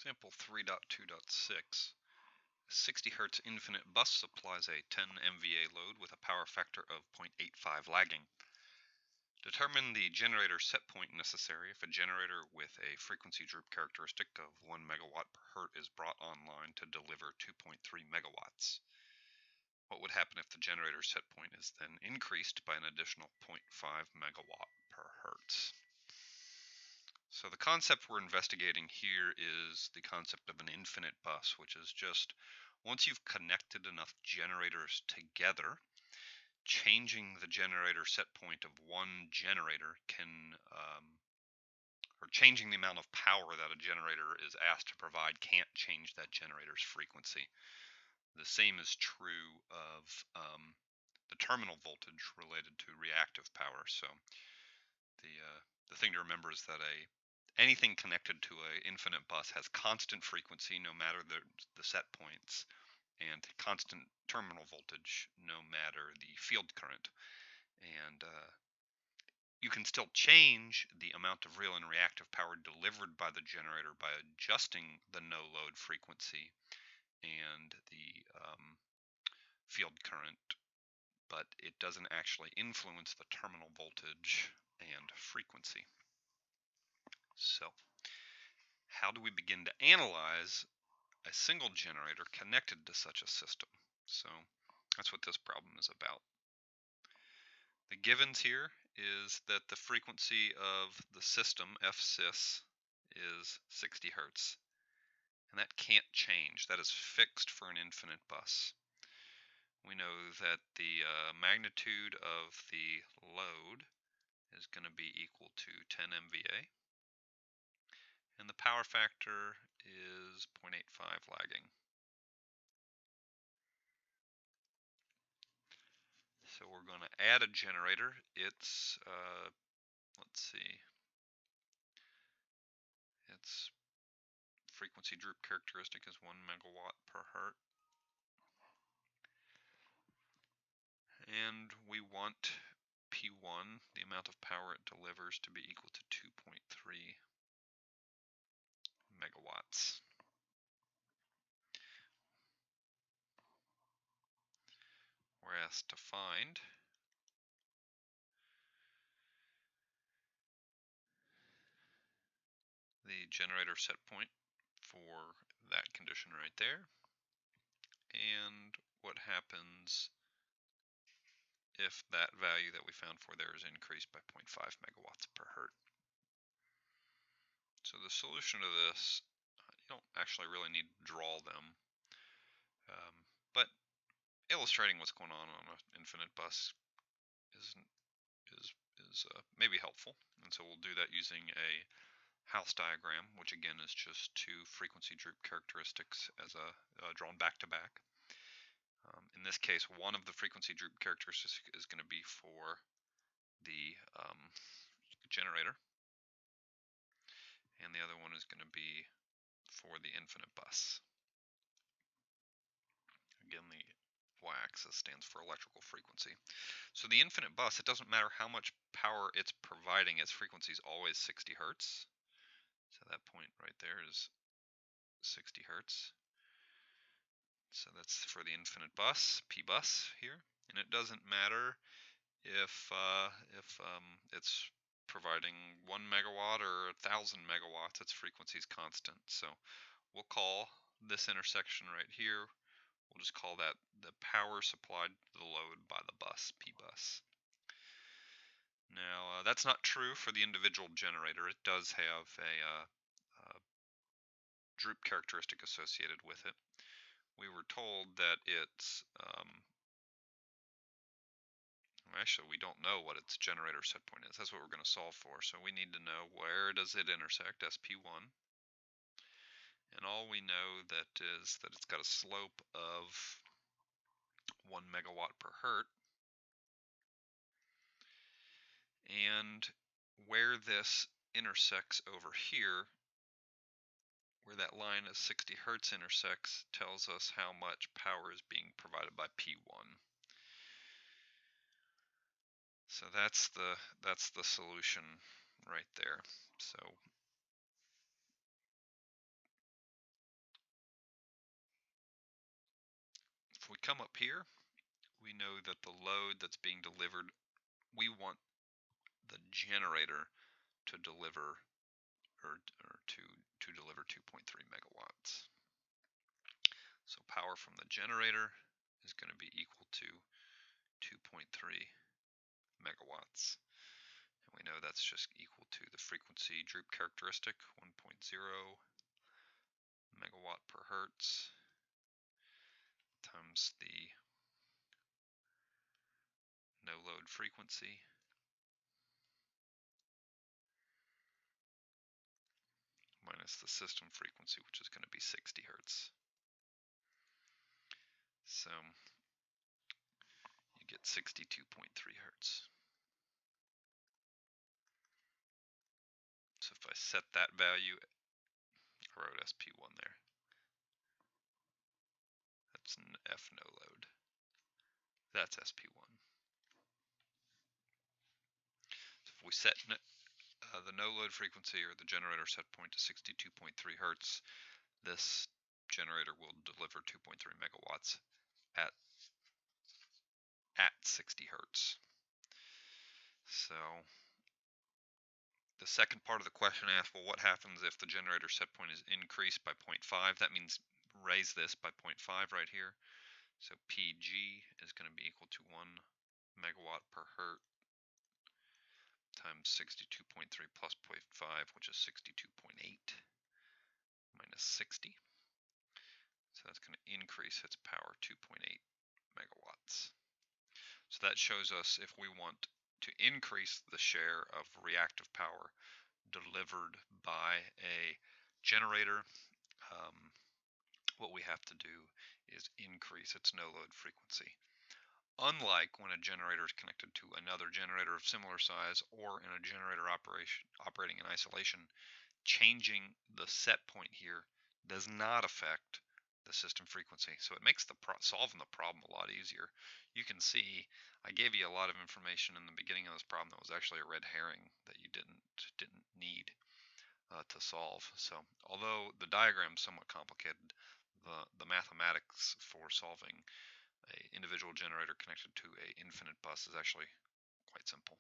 Example 3.2.6. 60 Hz infinite bus supplies a 10 MVA load with a power factor of 0.85 lagging. Determine the generator set point necessary if a generator with a frequency droop characteristic of 1 megawatt per hertz is brought online to deliver 2.3 megawatts. What would happen if the generator set point is then increased by an additional 0.5 megawatt per hertz? So the concept we're investigating here is the concept of an infinite bus, which is just once you've connected enough generators together, changing the generator set point of one generator can, or changing the amount of power that a generator is asked to provide can't change that generator's frequency. The same is true of the terminal voltage related to reactive power. So the thing to remember is that anything connected to an infinite bus has constant frequency no matter the set points, and constant terminal voltage no matter the field current. And you can still change the amount of real and reactive power delivered by the generator by adjusting the no load frequency and the field current, but it doesn't actually influence the terminal voltage and frequency. So how do we begin to analyze a single generator connected to such a system? So that's what this problem is about. The givens here is that the frequency of the system, FSys, is 60 Hertz. And that can't change. That is fixed for an infinite bus. We know that the magnitude of the load is going to be equal to 10 MVA. And the power factor is 0.85 lagging. So we're going to add a generator. It's, let's see, its frequency droop characteristic is 1 megawatt per hertz. And we want P1, the amount of power it delivers, to be equal to 2.3 megawatts. We're asked to find the generator set point for that condition right there, and what happens if that value that we found for there is increased by 0.5 megawatts per hertz. So the solution to this, you don't actually really need to draw them, but illustrating what's going on an infinite bus is maybe helpful. And so we'll do that using a house diagram, which again is just two frequency droop characteristics as drawn back to back. In this case, one of the frequency droop characteristics is going to be for the generator, and the other one is going to be for the infinite bus. Again, the y-axis stands for electrical frequency. So the infinite bus, it doesn't matter how much power it's providing, its frequency is always 60 Hertz. So that point right there is 60 Hertz. So that's for the infinite bus, P bus here. And it doesn't matter if it's providing 1 megawatt or 1,000 megawatts, its frequency is constant. So we'll call this intersection right here, we'll just call that the power supplied to the load by the bus, P bus. Now, that's not true for the individual generator. It does have a droop characteristic associated with it. We were told that it's, actually we don't know what its generator set point is. That's what we're going to solve for. So we need to know where does it intersect, SP1. And all we know that is that it's got a slope of 1 megawatt per hertz. And where this intersects over here, where that line of 60 Hertz intersects, tells us how much power is being provided by P1. So that's the solution right there. So come up here, we know that the load that's being delivered, we want the generator to deliver to deliver 2.3 megawatts. So power from the generator is going to be equal to 2.3 megawatts. And we know that's just equal to the frequency droop characteristic, 1.0 megawatt per hertz, times the no load frequency, minus the system frequency, which is going to be 60 hertz. So you get 62.3 hertz. So if I set that value, I wrote SP1 there. That's an F no load. That's SP1. So if we set the no load frequency or the generator set point to 62.3 hertz, this generator will deliver 2.3 megawatts at 60 hertz. So the second part of the question asks, well, what happens if the generator set point is increased by 0.5? That means raise this by 0.5 right here. So PG is going to be equal to 1 megawatt per hertz times 62.3 plus 0.5, which is 62.8 minus 60. So that's going to increase its power 2.8 megawatts. So that shows us if we want to increase the share of reactive power delivered by a generator, what we have to do is increase its no load frequency. Unlike when a generator is connected to another generator of similar size or in a generator operating in isolation, changing the set point here does not affect the system frequency. So it makes solving the problem a lot easier. You can see I gave you a lot of information in the beginning of this problem that was actually a red herring that you didn't need to solve. So although the diagram is somewhat complicated, the mathematics for solving an individual generator connected to an infinite bus is actually quite simple.